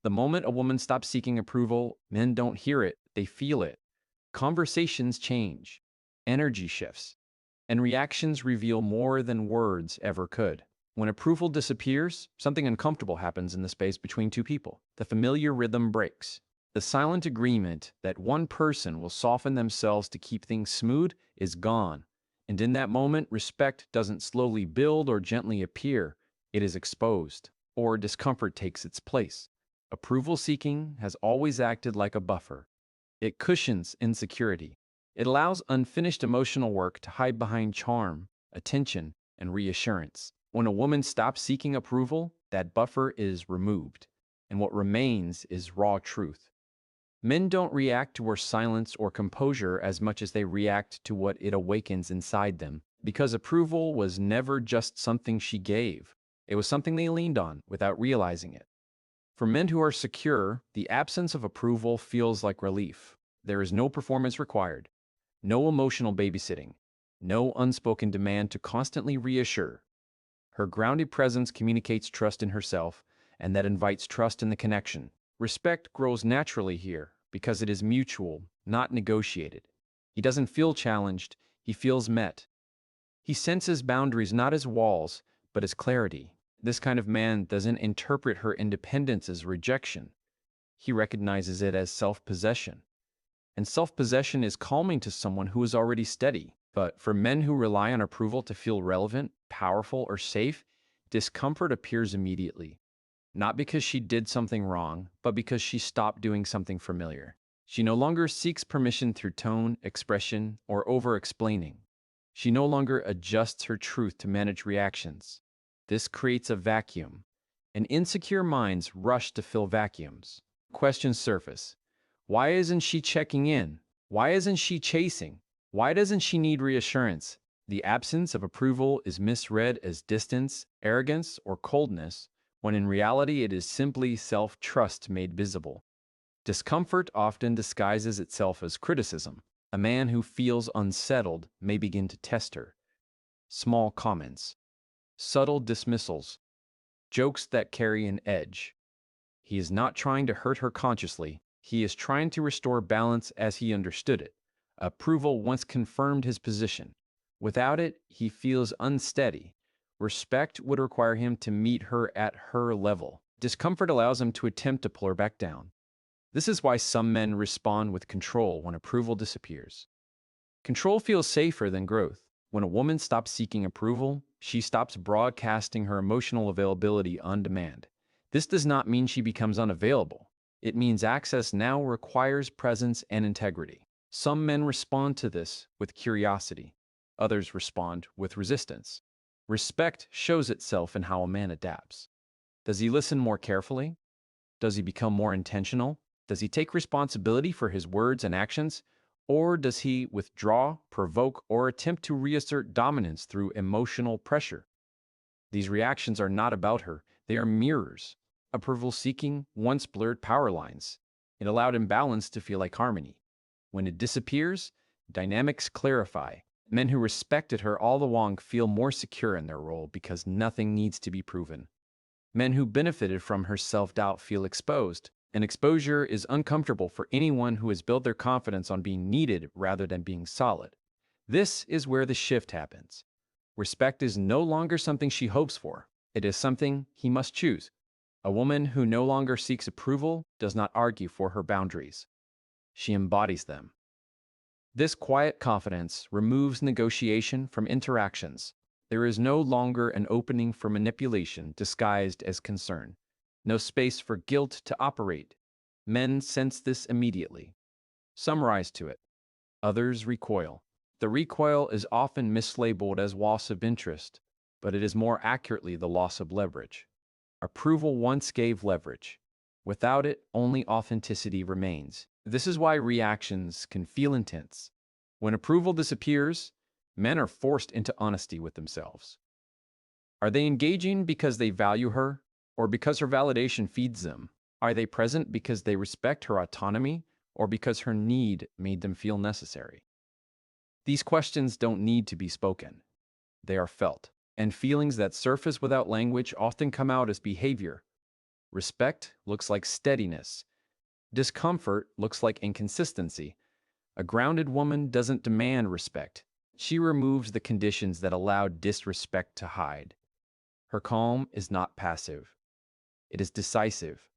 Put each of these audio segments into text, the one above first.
The moment a woman stops seeking approval, men don't hear it, they feel it. Conversations change, energy shifts, and reactions reveal more than words ever could. When approval disappears, something uncomfortable happens in the space between two people. The familiar rhythm breaks. The silent agreement that one person will soften themselves to keep things smooth is gone. And in that moment, respect doesn't slowly build or gently appear. It is exposed, or discomfort takes its place. Approval seeking has always acted like a buffer. It cushions insecurity. It allows unfinished emotional work to hide behind charm, attention, and reassurance. When a woman stops seeking approval, that buffer is removed, and what remains is raw truth. Men don't react to her silence or composure as much as they react to what it awakens inside them, because approval was never just something she gave. It was something they leaned on without realizing it. For men who are secure, the absence of approval feels like relief. There is no performance required, no emotional babysitting, no unspoken demand to constantly reassure. Her grounded presence communicates trust in herself, and that invites trust in the connection. Respect grows naturally here because it is mutual, not negotiated. He doesn't feel challenged, he feels met. He senses boundaries not as walls, but as clarity. This kind of man doesn't interpret her independence as rejection. He recognizes it as self-possession. And self-possession is calming to someone who is already steady. But for men who rely on approval to feel relevant, powerful, or safe, discomfort appears immediately. Not because she did something wrong, but because she stopped doing something familiar. She no longer seeks permission through tone, expression, or over-explaining. She no longer adjusts her truth to manage reactions. This creates a vacuum, and insecure minds rush to fill vacuums. Questions surface. Why isn't she checking in? Why isn't she chasing? Why doesn't she need reassurance? The absence of approval is misread as distance, arrogance, or coldness, when in reality it is simply self-trust made visible. Discomfort often disguises itself as criticism. A man who feels unsettled may begin to test her. Small comments, subtle dismissals, jokes that carry an edge. He is not trying to hurt her consciously. He is trying to restore balance as he understood it. Approval once confirmed his position. Without it, he feels unsteady. Respect would require him to meet her at her level. Discomfort allows him to attempt to pull her back down. This is why some men respond with control when approval disappears. Control feels safer than growth. When a woman stops seeking approval, she stops broadcasting her emotional availability on demand. This does not mean she becomes unavailable. It means access now requires presence and integrity. Some men respond to this with curiosity. Others respond with resistance. Respect shows itself in how a man adapts. Does he listen more carefully? Does he become more intentional? Does he take responsibility for his words and actions? Or does he withdraw, provoke, or attempt to reassert dominance through emotional pressure? These reactions are not about her. They are mirrors. Approval seeking once blurred power lines. It allowed imbalance to feel like harmony. When it disappears, dynamics clarify. Men who respected her all along feel more secure in their role because nothing needs to be proven. Men who benefited from her self-doubt feel exposed, and exposure is uncomfortable for anyone who has built their confidence on being needed rather than being solid. This is where the shift happens. Respect is no longer something she hopes for. It is something he must choose. A woman who no longer seeks approval does not argue for her boundaries. She embodies them. This quiet confidence removes negotiation from interactions. There is no longer an opening for manipulation disguised as concern. No space for guilt to operate. Men sense this immediately. Some rise to it. Others recoil. The recoil is often mislabeled as loss of interest, but it is more accurately the loss of leverage. Approval once gave leverage. Without it, only authenticity remains. This is why reactions can feel intense. When approval disappears, men are forced into honesty with themselves. Are they engaging because they value her, or because her validation feeds them? Are they present because they respect her autonomy, or because her need made them feel necessary? These questions don't need to be spoken. They are felt, and feelings that surface without language often come out as behavior, Respect looks like steadiness. Discomfort looks like inconsistency. A grounded woman doesn't demand respect. She removes the conditions that allow disrespect to hide. Her calm is not passive. It is decisive.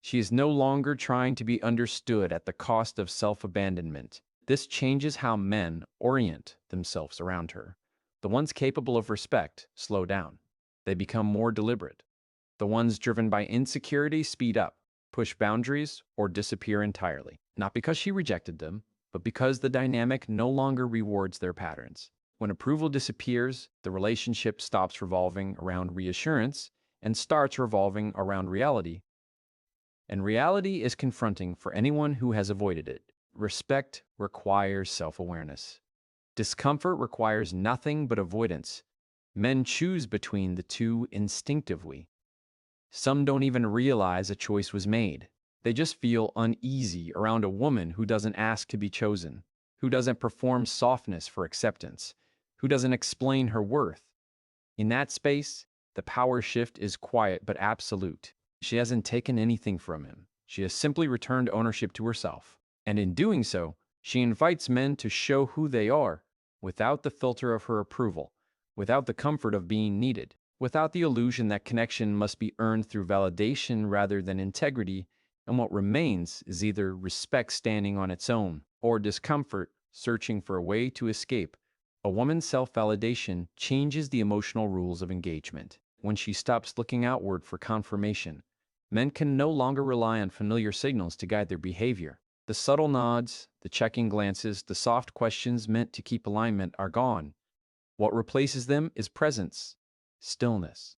She is no longer trying to be understood at the cost of self-abandonment. This changes how men orient themselves around her. The ones capable of respect slow down. They become more deliberate. The ones driven by insecurity speed up, push boundaries, or disappear entirely. Not because she rejected them, but because the dynamic no longer rewards their patterns. When approval disappears, the relationship stops revolving around reassurance and starts revolving around reality. And reality is confronting for anyone who has avoided it. Respect requires self-awareness. Discomfort requires nothing but avoidance. Men choose between the two instinctively. Some don't even realize a choice was made. They just feel uneasy around a woman who doesn't ask to be chosen, who doesn't perform softness for acceptance, who doesn't explain her worth. In that space, the power shift is quiet but absolute. She hasn't taken anything from him. She has simply returned ownership to herself. And in doing so, she invites men to show who they are, without the filter of her approval, without the comfort of being needed, without the illusion that connection must be earned through validation rather than integrity, and what remains is either respect standing on its own, or discomfort searching for a way to escape. A woman's self-validation changes the emotional rules of engagement. When she stops looking outward for confirmation, men can no longer rely on familiar signals to guide their behavior. The subtle nods, the checking glances, the soft questions meant to keep alignment are gone. What replaces them is presence, stillness,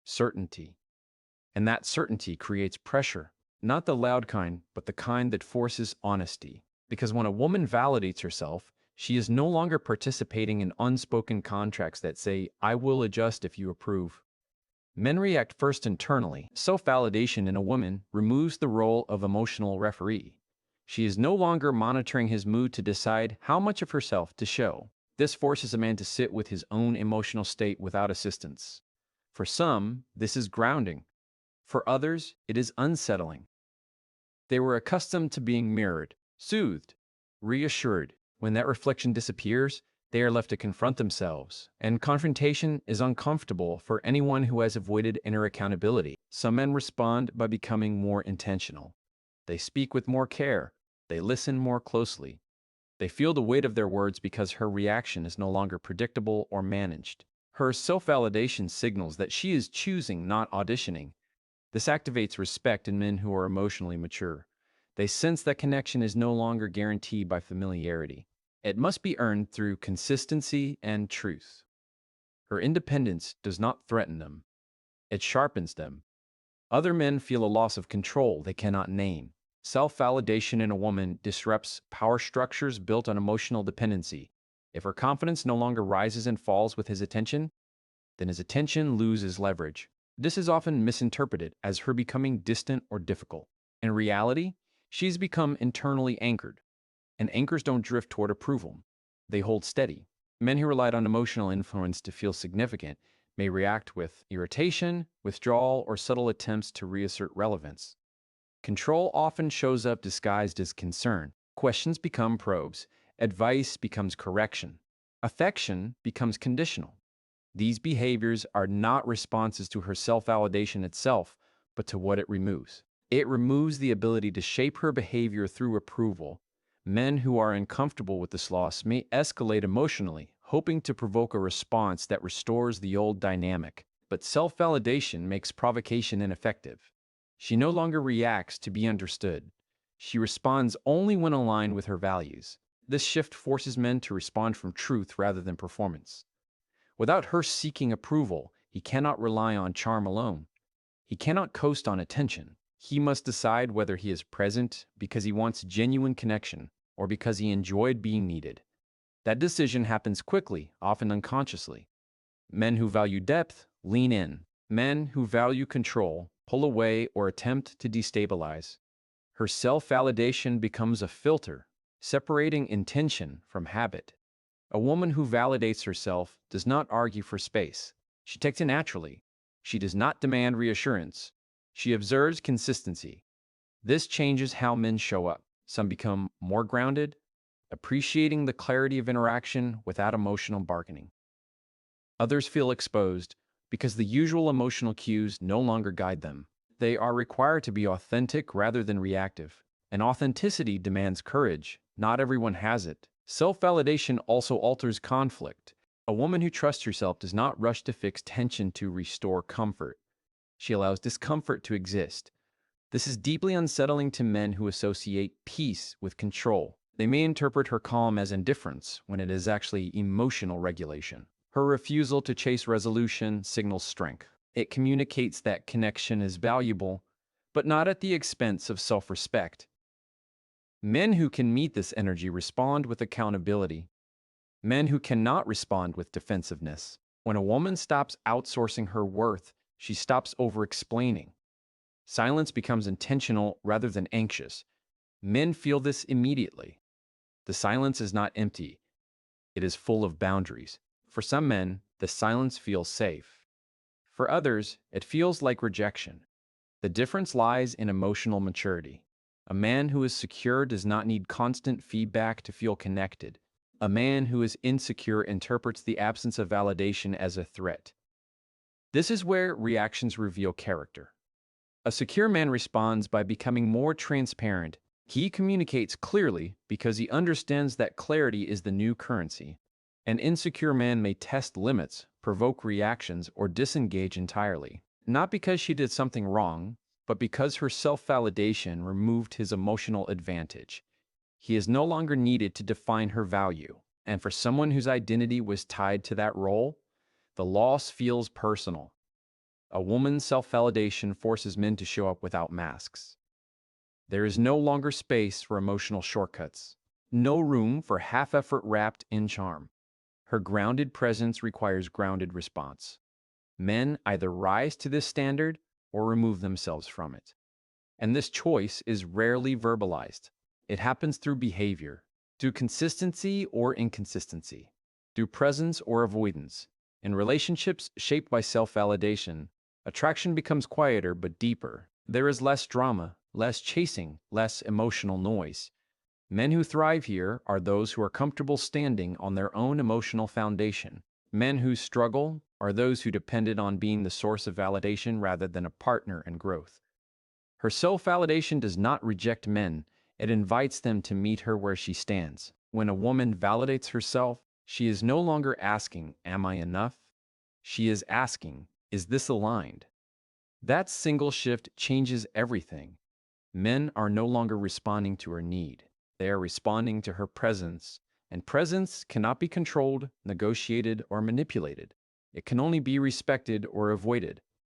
certainty. And that certainty creates pressure, not the loud kind, but the kind that forces honesty. Because when a woman validates herself, she is no longer participating in unspoken contracts that say, "I will adjust if you approve." Men react first internally. Self-validation in a woman removes the role of emotional referee. She is no longer monitoring his mood to decide how much of herself to show. This forces a man to sit with his own emotional state without assistance. For some, this is grounding. For others, it is unsettling. They were accustomed to being mirrored, soothed, reassured. When that reflection disappears, they are left to confront themselves, and confrontation is uncomfortable for anyone who has avoided inner accountability. Some men respond by becoming more intentional. They speak with more care. They listen more closely. They feel the weight of their words because her reaction is no longer predictable or managed. Her self-validation signals that she is choosing, not auditioning. This activates respect in men who are emotionally mature. They sense that connection is no longer guaranteed by familiarity. It must be earned through consistency and truth. Her independence does not threaten them. It sharpens them. Other men feel a loss of control they cannot name. Self-validation in a woman disrupts power structures built on emotional dependency. If her confidence no longer rises and falls with his attention, then his attention loses leverage. This is often misinterpreted as her becoming distant or difficult. In reality, she's become internally anchored. And anchors don't drift toward approval. They hold steady. Men who relied on emotional influence to feel significant may react with irritation, withdrawal, or subtle attempts to reassert relevance. Control often shows up disguised as concern. Questions become probes. Advice becomes correction. Affection becomes conditional. These behaviors are not responses to her self-validation itself, but to what it removes. It removes the ability to shape her behavior through approval. Men who are uncomfortable with this loss may escalate emotionally, hoping to provoke a response that restores the old dynamic. But self-validation makes provocation ineffective. She no longer reacts to be understood. She responds only when aligned with her values. This shift forces men to respond from truth rather than performance. Without her seeking approval, he cannot rely on charm alone. He cannot coast on attention. He must decide whether he is present because he wants genuine connection or because he enjoyed being needed. That decision happens quickly, often unconsciously. Men who value depth lean in. Men who value control pull away or attempt to destabilize. Her self-validation becomes a filter, separating intention from habit. A woman who validates herself does not argue for space. She takes it naturally. She does not demand reassurance. She observes consistency. This changes how men show up. Some become more grounded, appreciating the clarity of interaction without emotional bargaining. Others feel exposed because the usual emotional cues no longer guide them. They are required to be authentic rather than reactive. And authenticity demands courage. Not everyone has it. Self-validation also alters conflict. A woman who trusts herself does not rush to fix tension to restore comfort. She allows discomfort to exist. This is deeply unsettling to men who associate peace with control. They may interpret her calm as indifference when it is actually emotional regulation. Her refusal to chase resolution signals strength. It communicates that connection is valuable, but not at the expense of self-respect. Men who can meet this energy respond with accountability. Men who cannot respond with defensiveness. When a woman stops outsourcing her worth, she stops over-explaining. Silence becomes intentional rather than anxious. Men feel this immediately. The silence is not empty. It is full of boundaries. For some men, the silence feels safe. For others, it feels like rejection. The difference lies in emotional maturity. A man who is secure does not need constant feedback to feel connected. A man who is insecure interprets the absence of validation as a threat. This is where reactions reveal character. A secure man responds by becoming more transparent. He communicates clearly because he understands that clarity is the new currency. An insecure man may test limits, provoke reactions, or disengage entirely. Not because she did something wrong, but because her self-validation removed his emotional advantage. He is no longer needed to define her value. And for someone whose identity was tied to that role, the loss feels personal. A woman's self-validation forces men to show up without masks. There is no longer space for emotional shortcuts, no room for half-effort wrapped in charm. Her grounded presence requires grounded response. Men either rise to this standard or remove themselves from it. And this choice is rarely verbalized. It happens through behavior, through consistency or inconsistency, through presence or avoidance. In relationships shaped by self-validation, attraction becomes quieter but deeper. There is less drama, less chasing, less emotional noise. Men who thrive here are those who are comfortable standing on their own emotional foundation. Men who struggle are those who depended on being the source of validation rather than a partner in growth. Her self-validation does not reject men, it invites them to meet her where she stands. When a woman validates herself, she is no longer asking, "Am I enough?" She is asking, "Is this aligned?" That single shift changes everything. Men are no longer responding to her need. They are responding to her presence, and presence cannot be controlled, negotiated, or manipulated. It can only be respected or avoided.